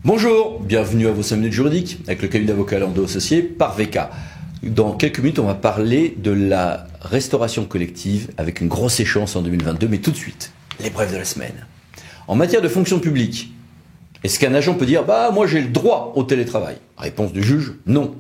Bonjour, bienvenue à vos 5 minutes juridiques avec le cabinet d'avocats Lando Associés par VK. Dans quelques minutes, on va parler de la restauration collective avec une grosse échéance en 2022, mais tout de suite, les brèves de la semaine. En matière de fonction publique, est-ce qu'un agent peut dire « bah moi j'ai le droit au télétravail » Réponse du juge, non.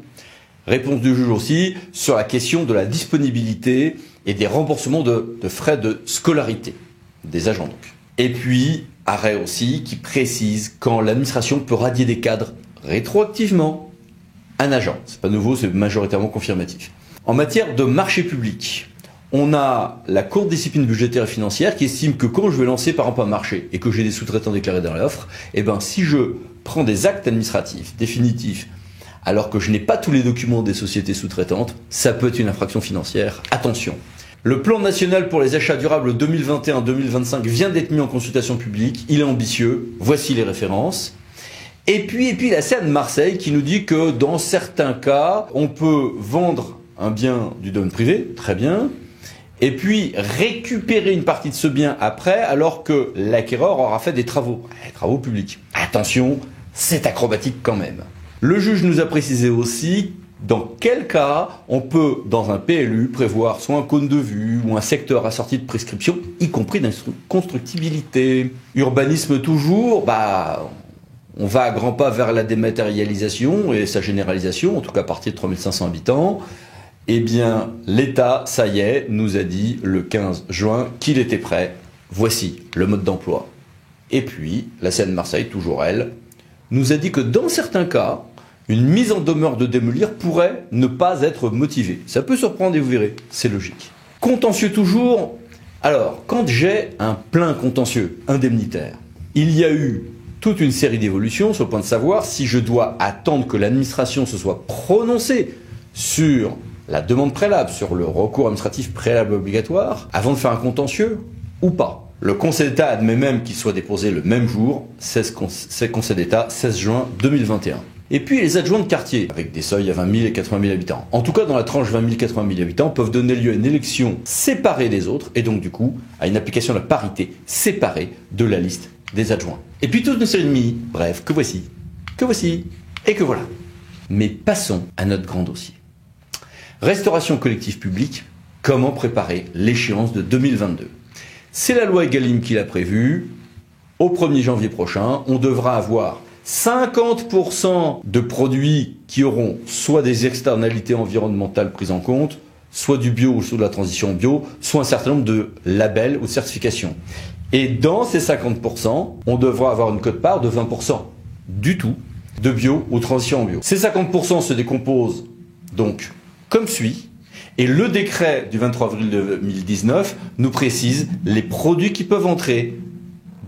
Réponse du juge aussi sur la question de la disponibilité et des remboursements de frais de scolarité des agents donc. Et puis, arrêt aussi qui précise quand l'administration peut radier des cadres rétroactivement un agent. C'est pas nouveau, c'est majoritairement confirmatif. En matière de marché public, on a la Cour de discipline budgétaire et financière qui estime que quand je vais lancer par exemple un marché et que j'ai des sous-traitants déclarés dans l'offre, si je prends des actes administratifs définitifs alors que je n'ai pas tous les documents des sociétés sous-traitantes, ça peut être une infraction financière. Attention. Le plan national pour les achats durables 2021-2025 vient d'être mis en consultation publique. Il est ambitieux. Voici les références. Et puis la CEA de Marseille qui nous dit que dans certains cas, on peut vendre un bien du domaine privé, très bien, et puis récupérer une partie de ce bien après, alors que l'acquéreur aura fait des travaux publics. Attention, c'est acrobatique quand même. Le juge nous a précisé aussi dans quel cas on peut, dans un PLU, prévoir soit un cône de vue ou un secteur assorti de prescription, y compris d'inconstructibilité. Urbanisme toujours, on va à grands pas vers la dématérialisation et sa généralisation, en tout cas à partir de 3500 habitants. Eh bien, l'État, ça y est, nous a dit le 15 juin qu'il était prêt. Voici le mode d'emploi. Et puis, la CEA de Marseille, toujours elle, nous a dit que dans certains cas, une mise en demeure de démolir pourrait ne pas être motivée. Ça peut surprendre et vous verrez, c'est logique. Contentieux toujours. Alors, quand j'ai un plein contentieux indemnitaire, il y a eu toute une série d'évolutions sur le point de savoir si je dois attendre que l'administration se soit prononcée sur la demande préalable, sur le recours administratif préalable obligatoire, avant de faire un contentieux ou pas. Le Conseil d'État admet même qu'il soit déposé le même jour, c'est Conseil d'État, 16 juin 2021. Et puis les adjoints de quartier, avec des seuils à 20 000 et 80 000 habitants, en tout cas dans la tranche 20 000 et 80 000 habitants, peuvent donner lieu à une élection séparée des autres, et donc du coup à une application de la parité séparée de la liste des adjoints. Et puis toute une série de bref, que voici, et que voilà. Mais passons à notre grand dossier. Restauration collective publique, comment préparer l'échéance de 2022 ? C'est la loi Egalim qui l'a prévu. Au 1er janvier prochain, on devra avoir 50% de produits qui auront soit des externalités environnementales prises en compte, soit du bio ou soit de la transition bio, soit un certain nombre de labels ou de certifications. Et dans ces 50%, on devra avoir une quote-part de 20% du tout de bio ou transition en bio. Ces 50% se décomposent donc comme suit. Et le décret du 23 avril 2019 nous précise les produits qui peuvent entrer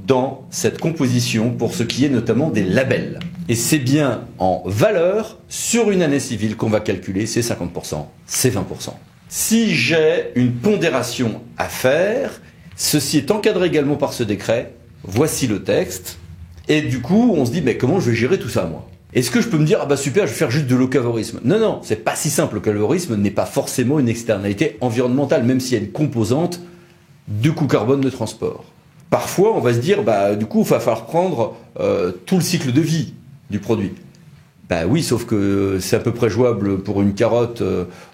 dans cette composition pour ce qui est notamment des labels. Et c'est bien en valeur sur une année civile qu'on va calculer ces 50%, ces 20%. Si j'ai une pondération à faire, ceci est encadré également par ce décret. Voici le texte. Et du coup, on se dit, mais comment je vais gérer tout ça, moi ? Est-ce que je peux me dire, super, je vais faire juste de locavorisme ? Non, c'est pas si simple. Le locavorisme n'est pas forcément une externalité environnementale, même s'il y a une composante de coût carbone de transport. Parfois, on va se dire, du coup, il va falloir prendre tout le cycle de vie du produit. Oui, sauf que c'est à peu près jouable pour une carotte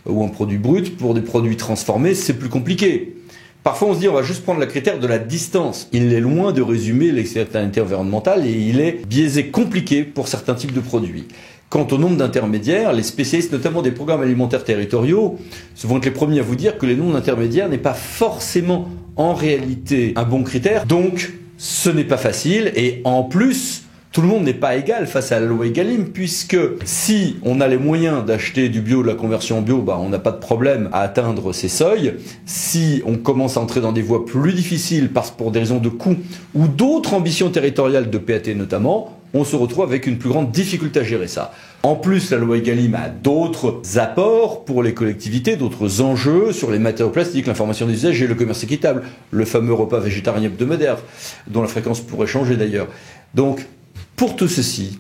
ou un produit brut. Pour des produits transformés, c'est plus compliqué. Parfois, on se dit, on va juste prendre le critère de la distance. Il est loin de résumer l'externalité environnementale et il est biaisé, compliqué pour certains types de produits. Quant au nombre d'intermédiaires, les spécialistes, notamment des programmes alimentaires territoriaux, vont être les premiers à vous dire que les nombres d'intermédiaires n'est pas forcément en réalité un bon critère. Donc, ce n'est pas facile et en plus, tout le monde n'est pas égal face à la loi Egalim, puisque si on a les moyens d'acheter du bio, de la conversion en bio, on n'a pas de problème à atteindre ces seuils. Si on commence à entrer dans des voies plus difficiles, pour des raisons de coût ou d'autres ambitions territoriales de PAT notamment, on se retrouve avec une plus grande difficulté à gérer ça. En plus, la loi Egalim a d'autres apports pour les collectivités, d'autres enjeux sur les matériaux plastiques, l'information des usages et le commerce équitable, le fameux repas végétarien hebdomadaire, dont la fréquence pourrait changer d'ailleurs. Donc, pour tout ceci,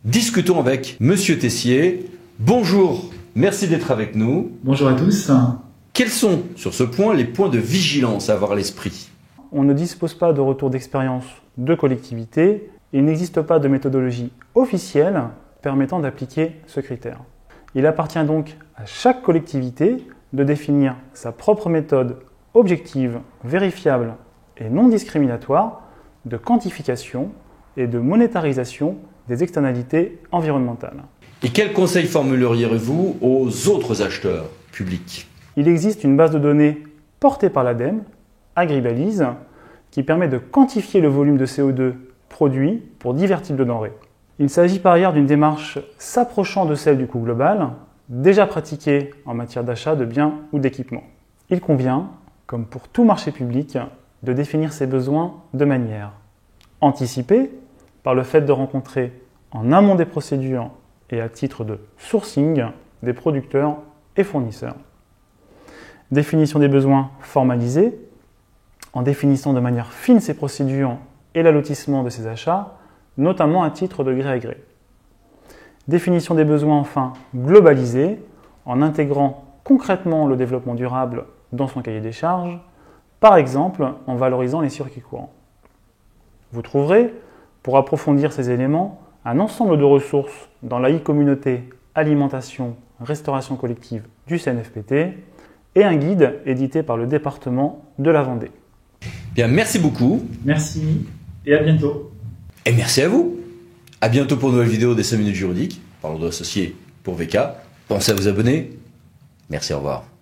discutons avec Monsieur Tessier. Bonjour, merci d'être avec nous. Bonjour à tous. Quels sont, sur ce point, les points de vigilance à avoir à l'esprit ? On ne dispose pas de retour d'expérience de collectivité il n'existe pas de méthodologie officielle permettant d'appliquer ce critère. Il appartient donc à chaque collectivité de définir sa propre méthode objective, vérifiable et non discriminatoire de quantification et de monétarisation des externalités environnementales. Et quels conseils formuleriez-vous aux autres acheteurs publics? Il existe une base de données portée par l'ADEME, Agribalise, qui permet de quantifier le volume de CO2 produit pour divers types de denrées. Il s'agit par ailleurs d'une démarche s'approchant de celle du coût global, déjà pratiquée en matière d'achat de biens ou d'équipements. Il convient, comme pour tout marché public, de définir ses besoins de manière anticipée, par le fait de rencontrer en amont des procédures et à titre de sourcing des producteurs et fournisseurs. Définition des besoins formalisée, en définissant de manière fine ces procédures et l'allotissement de ces achats, notamment à titre de gré à gré. Définition des besoins enfin globalisée, en intégrant concrètement le développement durable dans son cahier des charges, par exemple en valorisant les circuits courants. Vous trouverez, pour approfondir ces éléments, un ensemble de ressources dans la e-communauté Alimentation, Restauration collective du CNFPT et un guide édité par le département de la Vendée. Bien, merci beaucoup. Merci et à bientôt. Et merci à vous. À bientôt pour une nouvelle vidéo des 5 minutes juridiques. Parlons d'associés pour VK. Pensez à vous abonner. Merci, au revoir.